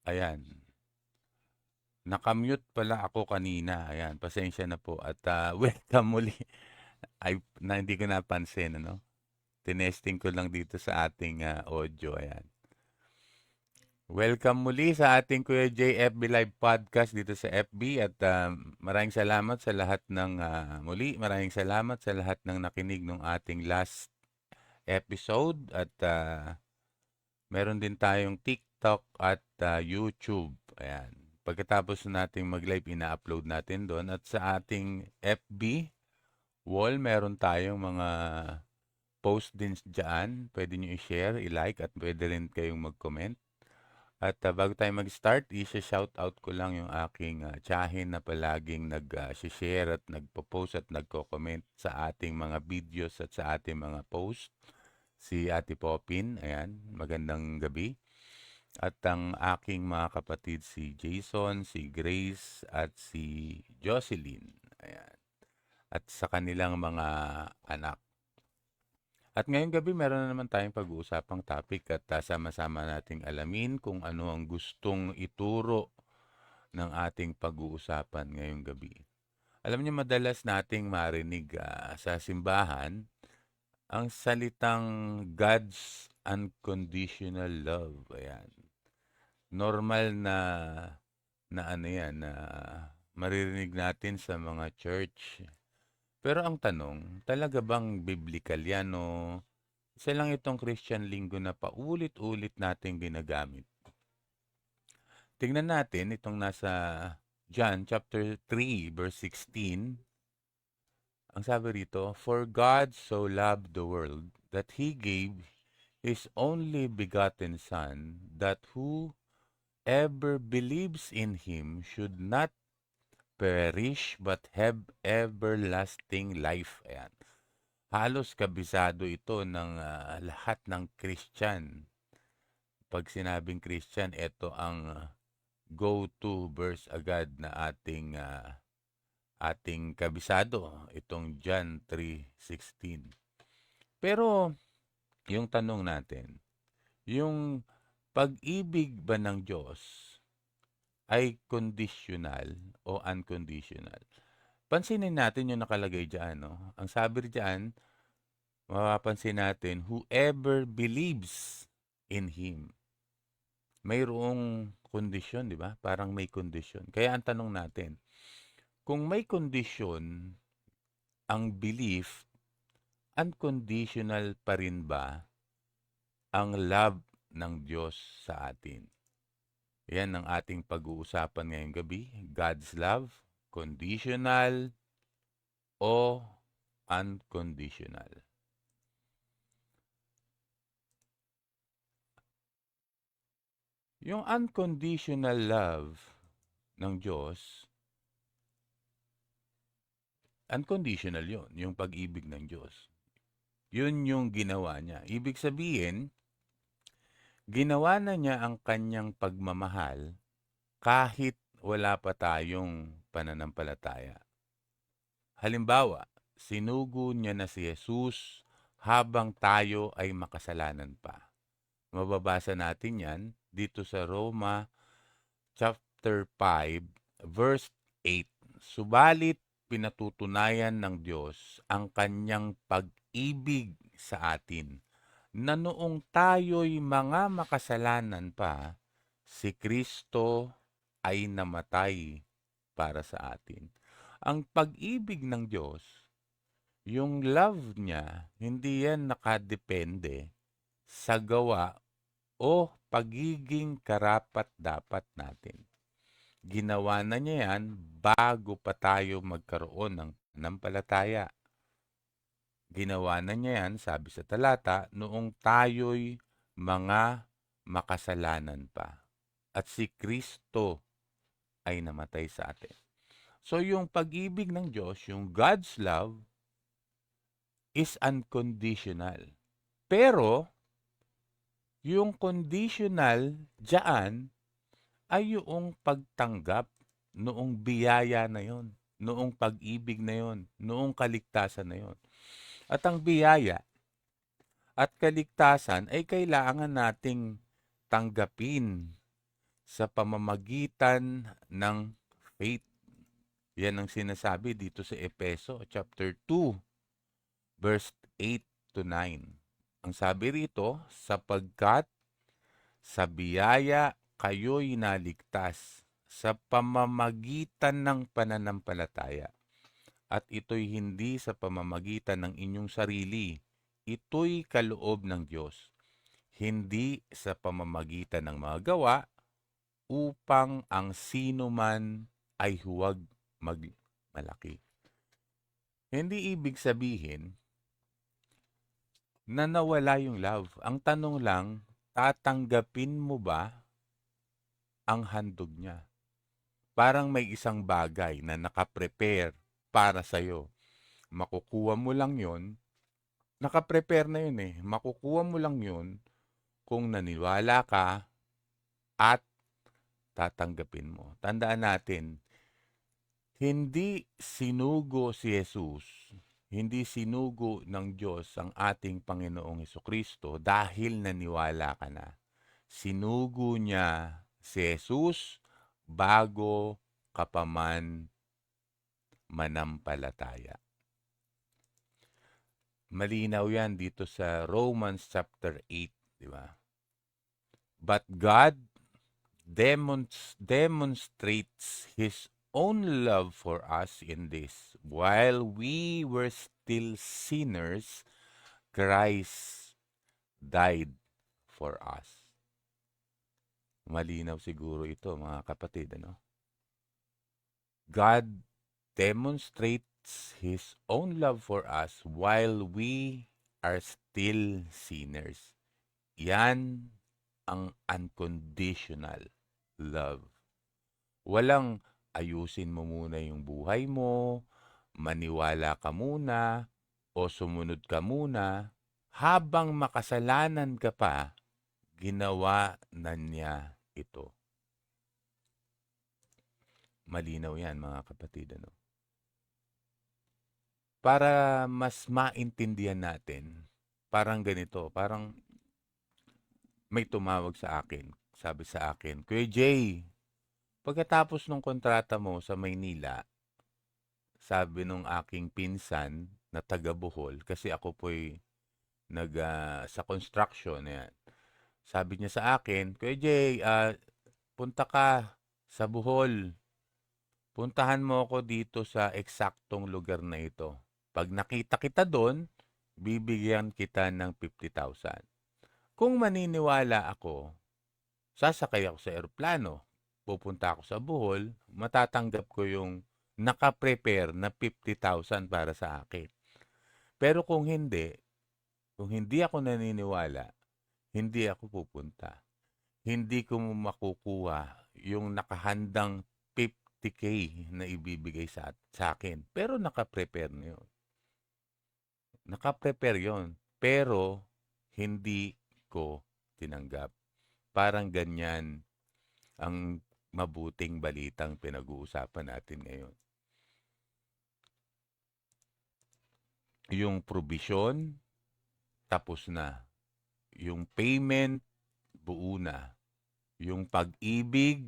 Ayan, nakamute pala ako kanina. Ayan, pasensya na po at welcome muli. Ay, na hindi ko napansin, ano? Tinesting ko lang dito sa ating audio. Ayan. Welcome muli sa ating Kuya JFB Live Podcast dito sa FB at maraming salamat sa lahat ng maraming salamat sa lahat ng nakinig ng ating last episode at meron din tayong TikTok at YouTube. Ayan. Pagkatapos nating mag-live, ina-upload natin doon. At sa ating FB wall, meron tayong mga post din dyan. Pwede nyo i-share, i-like, at pwede rin kayong mag-comment. At bago tayo mag-start, i-shoutout ko lang yung aking tiyahin na palaging nag-share at nagpo-post at nagko-comment sa ating mga videos at sa ating mga post. Si Ate Popin, ayan, magandang gabi. At ang aking mga kapatid si Jason, si Grace, at si Jocelyn. Ayan. At sa kanilang mga anak. At ngayong gabi meron na naman tayong pag-uusapang topic at sama-sama nating alamin kung ano ang gustong ituro ng ating pag-uusapan ngayong gabi. Alam niyo madalas nating marinig sa simbahan ang salitang God's unconditional love. Ayan. Normal na ano yan, na maririnig natin sa mga church. Pero ang tanong, talaga bang biblical yan o isa lang itong Christian lingo na paulit-ulit nating ginagamit? Tingnan natin itong nasa John chapter 3 verse 16. Ang sabi rito, "For God so loved the world that He gave His only begotten Son, that whoever believes in Him should not perish but have everlasting life." Ayan. Halos kabisado ito ng lahat ng Christian. Pag sinabing Christian, ito ang go-to verse agad na ating kabisado, itong John 3:16. Pero yung tanong natin, yung pag-ibig ba ng Diyos ay conditional o unconditional? Pansinin natin yung nakalagay diyan, no? Ang sabi diyan, mapapansin natin, whoever believes in Him. Mayroong kondisyon, di ba? Parang may kondisyon. Kaya ang tanong natin, kung may kondisyon ang belief, unconditional pa rin ba ang love ng Diyos sa atin? Yan ang ating pag-uusapan ngayong gabi. God's love, conditional o unconditional. Yung unconditional love ng Diyos, unconditional yun, yung pag-ibig ng Diyos. Yun yung ginawa niya. Ibig sabihin, ginawa na niya ang kanyang pagmamahal kahit wala pa tayong pananampalataya. Halimbawa, sinugo niya na si Jesus habang tayo ay makasalanan pa. Mababasa natin yan dito sa Roma chapter 5 verse 8. Subalit pinatutunayan ng Diyos ang kanyang pag-ibig sa atin na noong tayo'y mga makasalanan pa, si Kristo ay namatay para sa atin. Ang pag-ibig ng Diyos, yung love niya, hindi yan nakadepende sa gawa o pagiging karapat-dapat natin. Ginawa na niya yan bago pa tayo magkaroon ng pananampalataya. Ginawa na niya yan, sabi sa talata, noong tayo'y mga makasalanan pa. At si Kristo ay namatay sa atin. So yung pag-ibig ng Diyos, yung God's love, is unconditional. Pero, yung conditional diyan ay yung pagtanggap noong biyaya na yon, noong pag-ibig na yon, noong kaligtasan na yon. At ang biyaya at kaligtasan ay kailangan nating tanggapin sa pamamagitan ng faith. Yan ang sinasabi dito sa Efeso chapter 2, verse 8 to 9. Ang sabi rito, sapagkat sa biyaya kayo'y naligtas sa pamamagitan ng pananampalataya. At ito'y hindi sa pamamagitan ng inyong sarili. Ito'y kaloob ng Diyos. Hindi sa pamamagitan ng mga gawa upang ang sino man ay huwag magmalaki. Hindi ibig sabihin na nawala yung love. Ang tanong lang, tatanggapin mo ba ang handog niya? Parang may isang bagay na nakaprepare para sa'yo. Makukuha mo lang yon, nakaprepare na yun eh. Makukuha mo lang yun kung naniwala ka at tatanggapin mo. Tandaan natin, hindi sinugo si Jesus, hindi sinugo ng Diyos ang ating Panginoong Hesukristo dahil naniwala ka na. Sinugo niya si Jesus bago ka pa man manampalataya. Malinaw yan dito sa Romans chapter 8, di ba? But God demonstrates His own love for us in this. While we were still sinners, Christ died for us. Malinaw siguro ito, mga kapatid, ano? God demonstrates His own love for us while we are still sinners. Yan ang unconditional love. Walang ayusin mo muna yung buhay mo, maniwala ka muna, o sumunod ka muna. Habang makasalanan ka pa, ginawa na niya ito. Malinaw yan, mga kapatid. Ano? Para mas maintindihan natin, parang ganito, parang may tumawag sa akin. Sabi sa akin, Kuya Jay, pagkatapos ng kontrata mo sa Maynila, sabi nung aking pinsan na taga Bohol, kasi ako po'y sa construction, yan. Sabi niya sa akin, Kuya Jay, punta ka sa Bohol. Puntahan mo ako dito sa eksaktong lugar na ito. Pag nakita kita doon, bibigyan kita ng 50,000. Kung maniniwala ako, sasakay ako sa eroplano, pupunta ako sa Bohol, matatanggap ko yung nakaprepare na 50,000 para sa akin. Pero kung hindi ako naniniwala, hindi ako pupunta. Hindi ko makukuha yung nakahandang 50K na ibibigay sa akin. Pero nakaprepare na yun. Nakaprepare yun. Pero hindi ko tinanggap. Parang ganyan ang mabuting balitang pinag-uusapan natin ngayon. Yung provision, tapos na. Yung payment, buo na. Yung pag-ibig,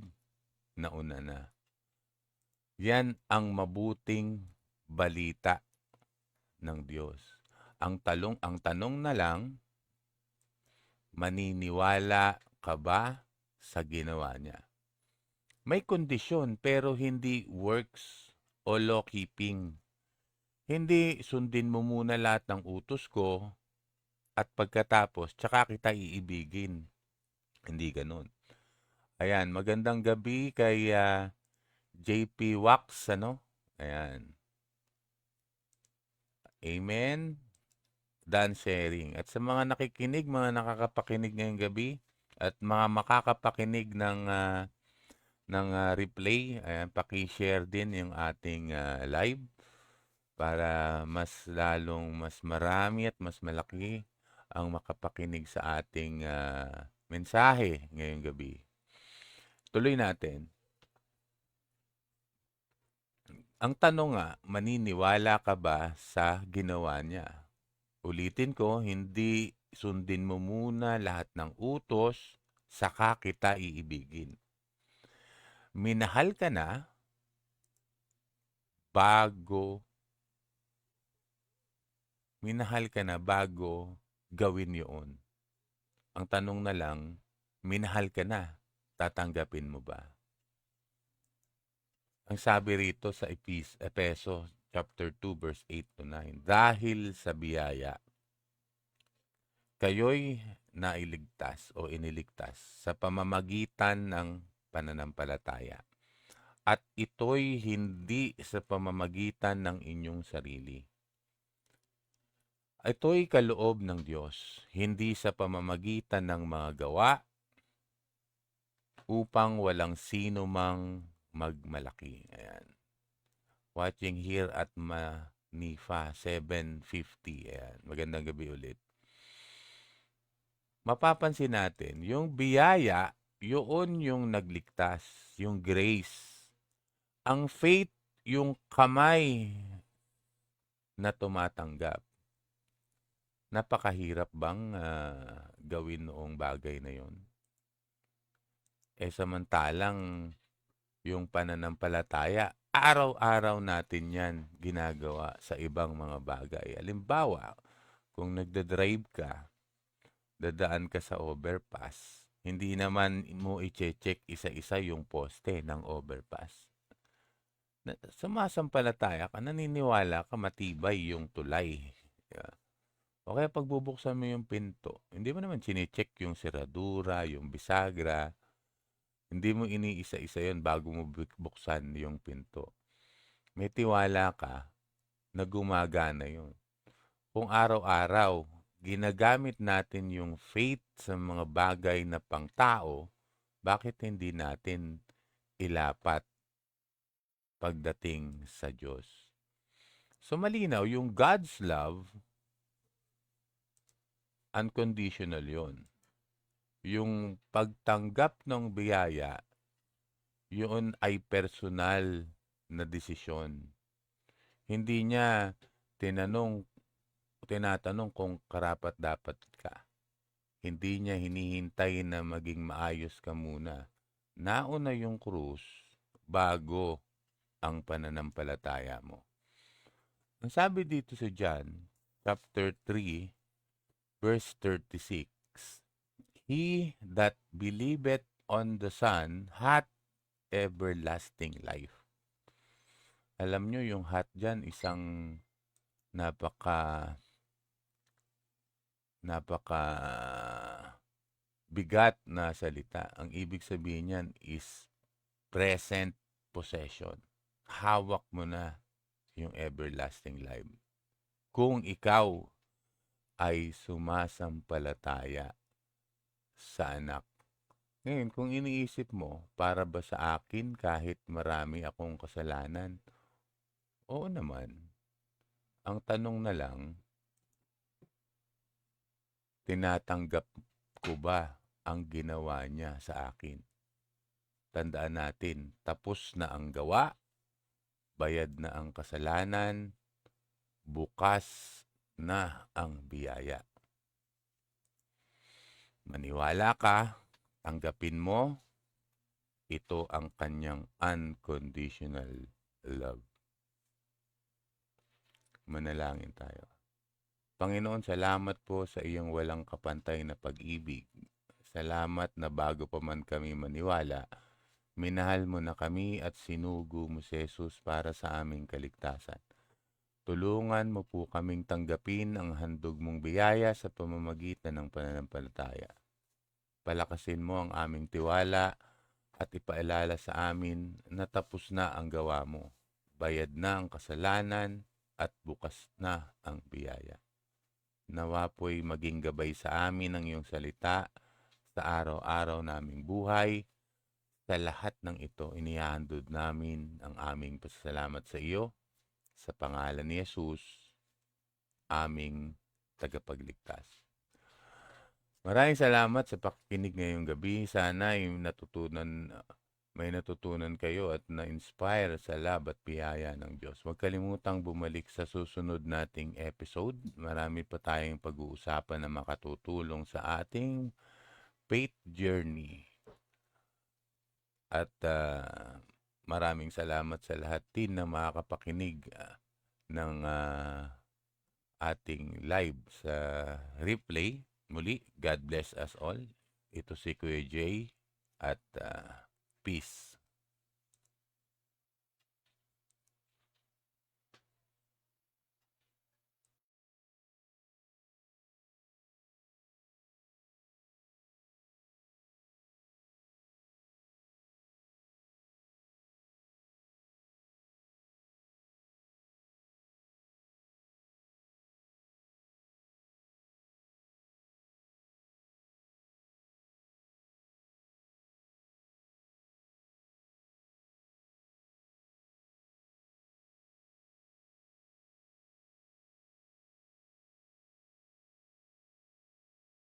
nauna na. Yan ang mabuting balita ng Diyos. Ang tanong na lang, maniniwala ka ba sa ginawa niya? May kondisyon pero hindi works o law-keeping. Hindi sundin mo muna lahat ng utos ko at pagkatapos tsaka kita iibigin. Hindi ganun. Ayan, magandang gabi kay JP Wax, ano? Ayan. Amen. Dan sharing. At sa mga nakikinig, mga nakakapakinig ngayong gabi, at mga makakapakinig ng replay, ayan, paki-share din yung ating live para mas marami at mas malaki ang makapakinig sa ating mensahe ngayong gabi. Tuloy natin. Ang tanong nga, maniniwala ka ba sa ginawa niya? Ulitin ko, hindi sundin mo muna lahat ng utos, saka kita iibigin. Minahal ka na bago gawin yun. Ang tanong na lang, minahal ka na, tatanggapin mo ba? Ang sabi rito sa Efeso chapter 2 verse 8 to 9, dahil sa biyaya, kayo'y nailigtas o iniligtas sa pamamagitan ng pananampalataya. At ito'y hindi sa pamamagitan ng inyong sarili. Ito'y kaloob ng Diyos, hindi sa pamamagitan ng mga gawa, upang walang sino mang magmalaki. Ayan. Watching here at Manifa 750. Ayan. Magandang gabi ulit. Mapapansin natin, yung biyaya, yun yung nagligtas, yung grace. Ang faith, yung kamay na tumatanggap. Napakahirap bang gawin noong bagay na yon? Samantalang yung pananampalataya, araw-araw natin yan ginagawa sa ibang mga bagay. Halimbawa, kung nagda-drive ka, dadaan ka sa overpass, hindi naman mo i-check isa-isa yung poste ng overpass. Sumasampalataya ka, naniniwala ka matibay yung tulay. Yeah. O kaya pagbubuksan mo yung pinto, hindi mo naman chinecheck yung seradura, yung bisagra. Hindi mo iniisa-isa yun bago mo buksan yung pinto. May tiwala ka na gumagana yun. Kung araw-araw, ginagamit natin yung faith sa mga bagay na pangtao, bakit hindi natin ilapat pagdating sa Diyos? So malinaw, yung God's love, unconditional yon. Yung pagtanggap ng biyaya, yun ay personal na desisyon. Hindi niya tinatanong kung karapat-dapat ka. Hindi niya hinihintay na maging maayos ka muna. Nauna yung krus bago ang pananampalataya mo. Ang sabi dito sa John, chapter 3, verse 36, He that believeth on the Son hath everlasting life. Alam nyo, yung hath dyan, isang napaka bigat na salita. Ang ibig sabihin niyan is present possession. Hawak mo na yung everlasting life. Kung ikaw ay sumasampalataya sa anak. Ngayon, kung iniisip mo, para ba sa akin kahit marami akong kasalanan? Oo naman. Ang tanong na lang, tinatanggap ko ba ang ginawa niya sa akin? Tandaan natin, tapos na ang gawa, bayad na ang kasalanan, bukas na ang biyaya. Maniwala ka, tanggapin mo, ito ang kanyang unconditional love. Manalangin tayo. Panginoon, salamat po sa iyong walang kapantay na pag-ibig. Salamat na bago pa man kami maniwala, minahal mo na kami at sinugo mo si Jesus para sa aming kaligtasan. Tulungan mo po kaming tanggapin ang handog mong biyaya sa pamamagitan ng pananampalataya. Palakasin mo ang aming tiwala at ipaalala sa amin na tapos na ang gawa mo. Bayad na ang kasalanan at bukas na ang biyaya. Nawa po'y maging gabay sa amin ang iyong salita sa araw-araw naming buhay. Sa lahat ng ito, inihandod namin ang aming pasasalamat sa iyo. Sa pangalan ni Jesus, aming tagapagligtas. Maraming salamat sa pakikinig ngayong gabi. Sana may natutunan kayo at na-inspire sa love at biyaya ng Diyos. Huwag kalimutang bumalik sa susunod nating episode. Marami pa tayong pag-uusapan na makatutulong sa ating faith journey. at maraming salamat sa lahat din na makakapakinig ng ating live sa replay. Muli, God bless us all. Ito si Kuya Jay at peace.